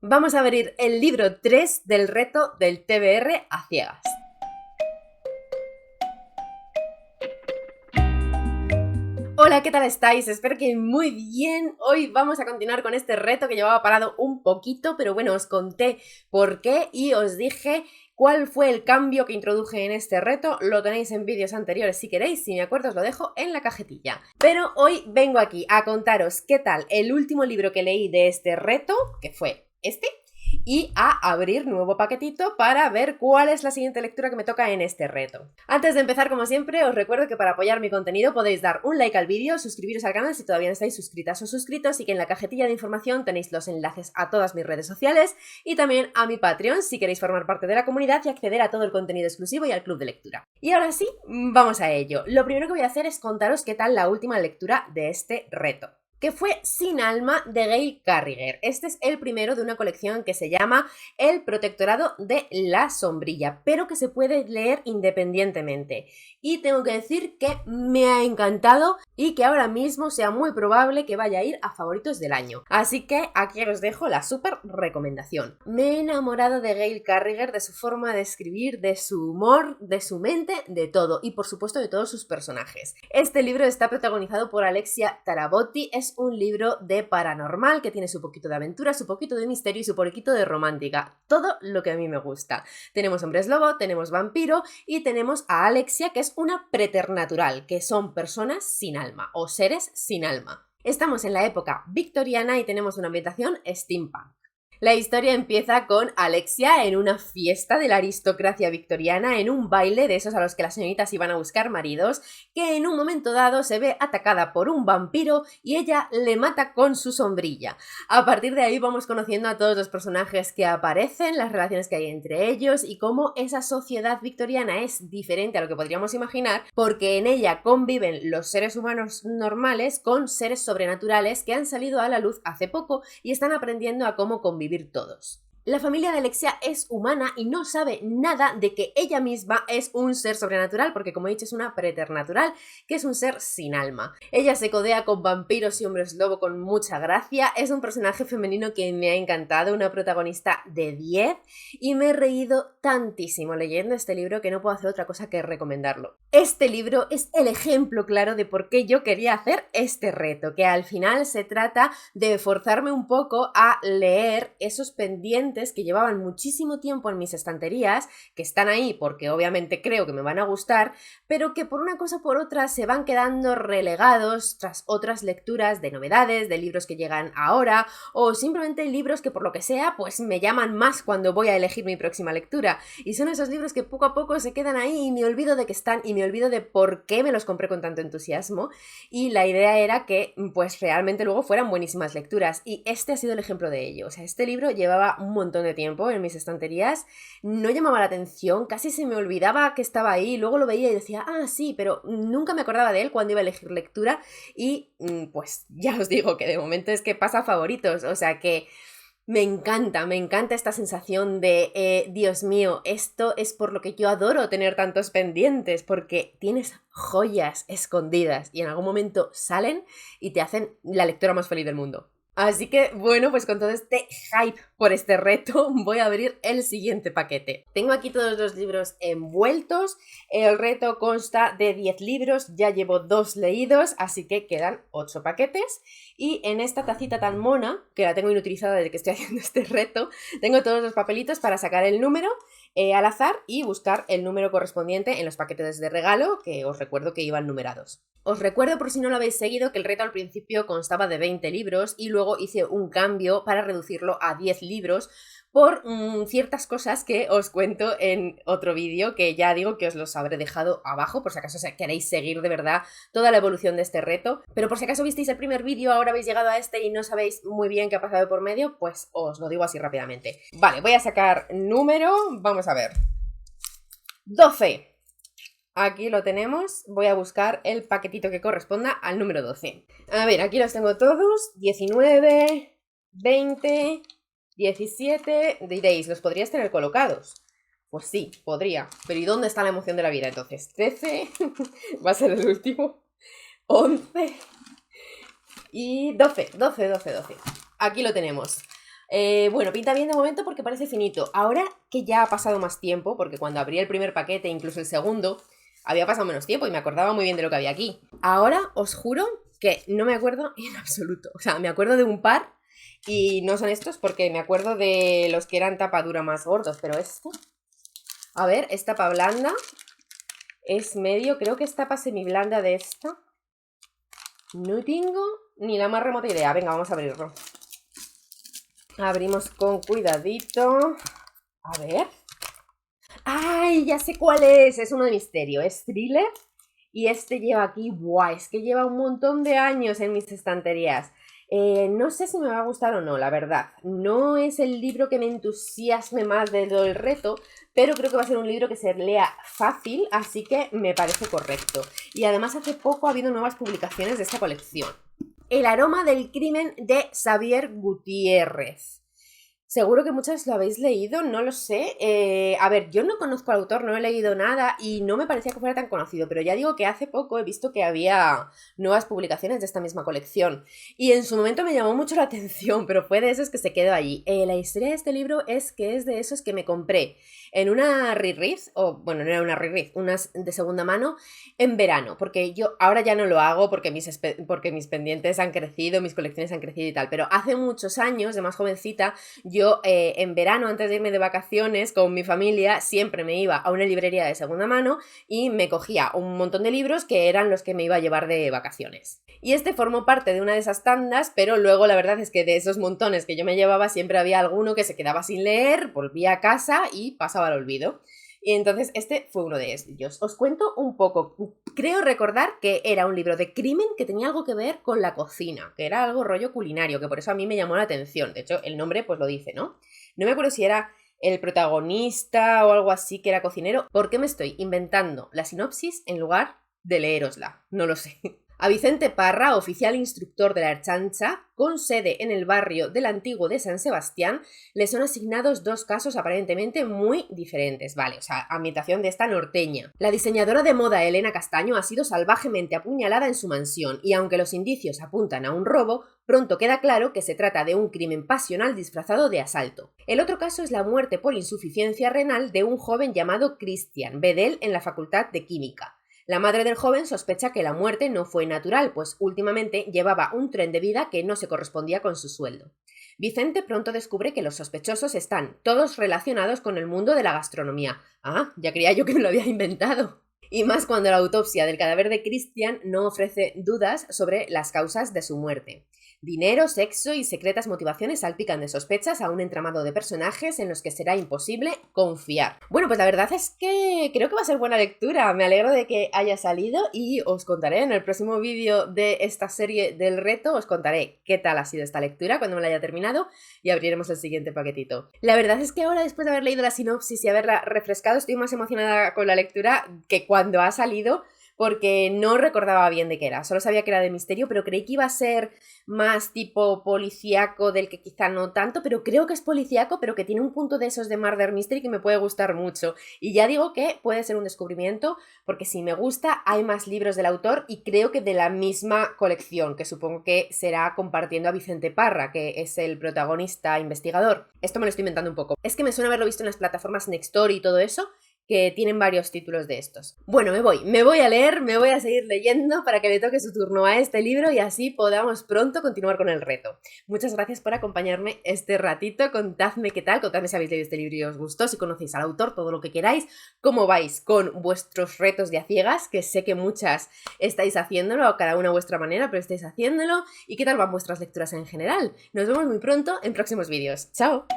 Vamos a abrir el libro 3 del reto del TBR a ciegas. Hola, ¿qué tal estáis? Espero que muy bien. Hoy vamos a continuar con este reto que llevaba parado un poquito, pero bueno, os conté por qué y os dije cuál fue el cambio que introduje en este reto. Lo tenéis en vídeos anteriores si queréis, si me acuerdo os lo dejo en la cajetilla. Pero hoy vengo aquí a contaros qué tal el último libro que leí de este reto, que fue este, y a abrir nuevo paquetito para ver cuál es la siguiente lectura que me toca en este reto. Antes de empezar, como siempre, os recuerdo que para apoyar mi contenido podéis dar un like al vídeo, suscribiros al canal si todavía no estáis suscritas o suscritos y que en la cajetilla de información tenéis los enlaces a todas mis redes sociales y también a mi Patreon si queréis formar parte de la comunidad y acceder a todo el contenido exclusivo y al club de lectura. Y ahora sí, vamos a ello. Lo primero que voy a hacer es contaros qué tal la última lectura de este reto, que fue Sin alma de Gail Carriger. Este es el primero de una colección que se llama El protectorado de la sombrilla, pero que se puede leer independientemente. Y tengo que decir que me ha encantado y que ahora mismo sea muy probable que vaya a ir a favoritos del año. Así que aquí os dejo la súper recomendación. Me he enamorado de Gail Carriger, de su forma de escribir, de su humor, de su mente, de todo y por supuesto de todos sus personajes. Este libro está protagonizado por Alexia Tarabotti. Es un libro de paranormal que tiene su poquito de aventura, su poquito de misterio y su poquito de romántica. Todo lo que a mí me gusta. Tenemos hombres lobo, tenemos vampiro y tenemos a Alexia, que es una preternatural, que son personas sin alma o seres sin alma. Estamos en la época victoriana y tenemos una ambientación steampunk. La historia empieza con Alexia en una fiesta de la aristocracia victoriana, en un baile de esos a los que las señoritas iban a buscar maridos, que en un momento dado se ve atacada por un vampiro y ella le mata con su sombrilla. A partir de ahí vamos conociendo a todos los personajes que aparecen, las relaciones que hay entre ellos y cómo esa sociedad victoriana es diferente a lo que podríamos imaginar, porque en ella conviven los seres humanos normales con seres sobrenaturales que han salido a la luz hace poco y están aprendiendo a cómo convivir todos. La familia de Alexia es humana y no sabe nada de que ella misma es un ser sobrenatural, porque como he dicho es una preternatural, que es un ser sin alma. Ella se codea con vampiros y hombres lobo con mucha gracia, es un personaje femenino que me ha encantado, una protagonista de 10 y me he reído tantísimo leyendo este libro que no puedo hacer otra cosa que recomendarlo. Este libro es el ejemplo claro de por qué yo quería hacer este reto, que al final se trata de forzarme un poco a leer esos pendientes que llevaban muchísimo tiempo en mis estanterías, que están ahí porque obviamente creo que me van a gustar, pero que por una cosa o por otra se van quedando relegados tras otras lecturas de novedades, de libros que llegan ahora, o simplemente libros que por lo que sea, pues me llaman más cuando voy a elegir mi próxima lectura. Y son esos libros que poco a poco se quedan ahí y me olvido de que están y me olvido de por qué me los compré con tanto entusiasmo. Y la idea era que pues realmente luego fueran buenísimas lecturas. Y este ha sido el ejemplo de ello. O sea, este libro llevaba un montón de tiempo en mis estanterías, no llamaba la atención, casi se me olvidaba que estaba ahí, luego lo veía y decía, ah, sí, pero nunca me acordaba de él cuando iba a elegir lectura y pues ya os digo que de momento es que pasa a favoritos, o sea que me encanta esta sensación de, Dios mío, esto es por lo que yo adoro tener tantos pendientes, porque tienes joyas escondidas y en algún momento salen y te hacen la lectura más feliz del mundo. Así que, bueno, pues con todo este hype por este reto, voy a abrir el siguiente paquete. Tengo aquí todos los libros envueltos. El reto consta de 10 libros, ya llevo 2 leídos, así que quedan 8 paquetes. Y en esta tacita tan mona, que la tengo inutilizada desde que estoy haciendo este reto, tengo todos los papelitos para sacar el número al azar y buscar el número correspondiente en los paquetes de regalo, que os recuerdo que iban numerados. Os recuerdo, por si no lo habéis seguido, que el reto al principio constaba de 20 libros y luego hice un cambio para reducirlo a 10 libros por ciertas cosas que os cuento en otro vídeo, que ya digo que os los habré dejado abajo, por si acaso queréis seguir de verdad toda la evolución de este reto. Pero por si acaso visteis el primer vídeo, ahora habéis llegado a este y no sabéis muy bien qué ha pasado por medio, pues os lo digo así rápidamente. Vale, voy a sacar número, vamos a ver. 12. Aquí lo tenemos, voy a buscar el paquetito que corresponda al número 12. A ver, aquí los tengo todos, 19, 20, 17, diréis, ¿los podrías tener colocados? Pues sí, podría, pero ¿y dónde está la emoción de la vida entonces? 13, va a ser el último, 11 y 12. Aquí lo tenemos. Bueno, pinta bien de momento porque parece finito. Ahora que ya ha pasado más tiempo, porque cuando abrí el primer paquete, incluso el segundo, había pasado menos tiempo y me acordaba muy bien de lo que había aquí. Ahora os juro que no me acuerdo en absoluto. O sea, me acuerdo de un par y no son estos porque me acuerdo de los que eran tapa dura más gordos, pero este... A ver, es tapa blanda, es medio, creo que es tapa semiblanda de esta. No tengo ni la más remota idea. Venga, vamos a abrirlo. Abrimos con cuidadito. A ver. ¡Ay! Ya sé cuál es. Es uno de misterio. Es thriller. Y este lleva aquí... ¡Buah! Es que lleva un montón de años en mis estanterías. No sé si me va a gustar o no, la verdad. No es el libro que me entusiasme más de todo el reto, pero creo que va a ser un libro que se lea fácil, así que me parece correcto. Y además hace poco ha habido nuevas publicaciones de esta colección. El aroma del crimen de Xavier Gutiérrez. Seguro que muchas lo habéis leído, no lo sé. A ver, yo no conozco al autor, no he leído nada y no me parecía que fuera tan conocido, pero ya digo que hace poco he visto que había nuevas publicaciones de esta misma colección y en su momento me llamó mucho la atención, pero fue de esos que se quedó allí. La historia de este libro es que es de esos que me compré en una reread, o bueno, no era una reread, unas de segunda mano, en verano, porque yo ahora ya no lo hago porque mis pendientes han crecido, mis colecciones han crecido y tal, pero hace muchos años, de más jovencita, yo en verano, antes de irme de vacaciones con mi familia, siempre me iba a una librería de segunda mano y me cogía un montón de libros que eran los que me iba a llevar de vacaciones. Y este formó parte de una de esas tandas, pero luego la verdad es que de esos montones que yo me llevaba siempre había alguno que se quedaba sin leer, volvía a casa y pasaba al olvido. Y entonces este fue uno de ellos. Os cuento un poco. Creo recordar que era un libro de crimen que tenía algo que ver con la cocina, que era algo rollo culinario, que por eso a mí me llamó la atención. De hecho, el nombre pues lo dice, ¿no? No me acuerdo si era el protagonista o algo así que era cocinero. ¿Por qué me estoy inventando la sinopsis en lugar de leérosla? No lo sé. A Vicente Parra, oficial instructor de la Ertzaintza, con sede en el barrio del Antiguo de San Sebastián, le son asignados dos casos aparentemente muy diferentes. Vale, o sea, ambientación de esta norteña. La diseñadora de moda Elena Castaño ha sido salvajemente apuñalada en su mansión y aunque los indicios apuntan a un robo, pronto queda claro que se trata de un crimen pasional disfrazado de asalto. El otro caso es la muerte por insuficiencia renal de un joven llamado Christian Bedel en la Facultad de Química. La madre del joven sospecha que la muerte no fue natural, pues últimamente llevaba un tren de vida que no se correspondía con su sueldo. Vicente pronto descubre que los sospechosos están todos relacionados con el mundo de la gastronomía. Ah, ya creía yo que me lo había inventado. Y más cuando la autopsia del cadáver de Christian no ofrece dudas sobre las causas de su muerte. Dinero, sexo y secretas motivaciones salpican de sospechas a un entramado de personajes en los que será imposible confiar. Bueno, pues la verdad es que creo que va a ser buena lectura. Me alegro de que haya salido y os contaré en el próximo vídeo de esta serie del reto, os contaré qué tal ha sido esta lectura cuando me la haya terminado y abriremos el siguiente paquetito. La verdad es que ahora, después de haber leído la sinopsis y haberla refrescado, estoy más emocionada con la lectura que cuando ha salido, porque no recordaba bien de qué era. Solo sabía que era de misterio, pero creí que iba a ser más tipo policíaco, del que quizá no tanto, pero creo que es policíaco, pero que tiene un punto de esos de murder mystery que me puede gustar mucho. Y ya digo que puede ser un descubrimiento, porque si me gusta, hay más libros del autor y creo que de la misma colección, que supongo que será compartiendo a Vicente Parra, que es el protagonista investigador. Esto me lo estoy inventando un poco. Es que me suena haberlo visto en las plataformas Nextory y todo eso, que tienen varios títulos de estos. Bueno, me voy a leer, me voy a seguir leyendo para que le toque su turno a este libro y así podamos pronto continuar con el reto. Muchas gracias por acompañarme este ratito, contadme qué tal, contadme si habéis leído este libro y os gustó, si conocéis al autor, todo lo que queráis, cómo vais con vuestros retos de a ciegas, que sé que muchas estáis haciéndolo, a cada una a vuestra manera, pero estáis haciéndolo, y qué tal van vuestras lecturas en general. Nos vemos muy pronto en próximos vídeos. ¡Chao!